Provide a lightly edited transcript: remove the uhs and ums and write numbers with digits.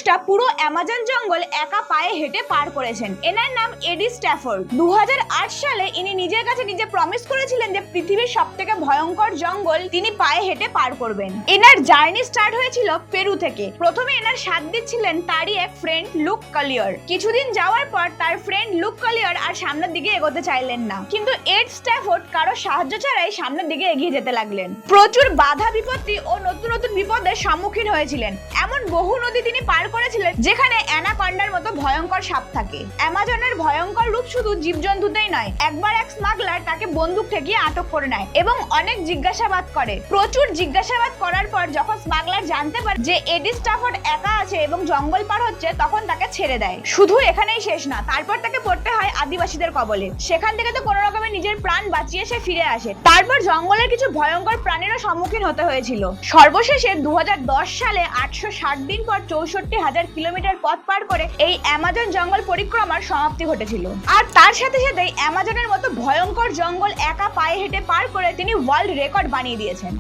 মানুষটা পুরো অ্যামাজন জঙ্গল একা পায়ে হেঁটে পার করেছেন। এনার নাম এডি স্ট্যাফোর্ড। 2008 সালে ইনি নিজের কাছে নিজে প্রমিস করেছিলেন যে পৃথিবীর সবথেকে ভয়ঙ্কর জঙ্গল তিনি পায়ে হেঁটে পার করবেন। এনার জার্নি স্টার্ট হয়েছিল পেরু থেকে। প্রথমে এনার সাথ দিচ্ছিলেন তারই এক ফ্রেন্ড লুক কলিয়র। কিছুদিন যাওয়ার পর তার ফ্রেন্ড লুক কলিয়র আর সামনের দিকে এগোতে চাইলেন না, কিন্তু এড স্ট্যাফোর্ড কারো সাহায্য ছাড়াই সামনের দিকে এগিয়ে যেতে লাগলেন। প্রচুর বাধা বিপত্তি ও নতুন নতুন বিপদের সম্মুখীন হয়েছিলেন। এমন বহু নদী তিনি পার করেছিলেন যেখানে অ্যানাকন্ডার মতো ভয়ঙ্কর সাপ থাকে। অ্যামাজনের ভয়ঙ্কর রূপ শুধু জীবজন্তুতেই নয়, একবার এক স্মাগলার তাকে বন্দুক ঠেকিয়ে আটক করে নেয় এবং অনেক জিজ্ঞাসাবাদ করে। প্রচুর জিজ্ঞাসাবাদ করার পর যখন স্মাগলার জানতে পারে যে এডি স্ট্যাফোর্ড একা আছে এবং জঙ্গল পার হচ্ছে, তখন তাকে ছেড়ে দেয়। শুধু এখানেই শেষ না, তারপর তাকে পড়তে হয় আদিবাসীদের কবলে। সেখান থেকে তো কোনো রকমে নিজের প্রাণ বাঁচিয়ে সে ফিরে আসে। তারপর জঙ্গলের কিছু ভয়ঙ্কর প্রাণীরও সম্মুখীন হতে হয়েছিল। সর্বশেষে 2010 সালে 860 দিন পর 64,000 কিলোমিটার পথ পার করে এই অ্যামাজন জঙ্গল পরিক্রমার সমাপ্তি ঘটেছিল। আর তার সাথে সাথেই অ্যামাজনের মতো ভয়ঙ্কর জঙ্গল একা পায়ে হেঁটে পার করে তিনি ওয়ার্ল্ড রেকর্ড বানিয়ে দিয়েছেন।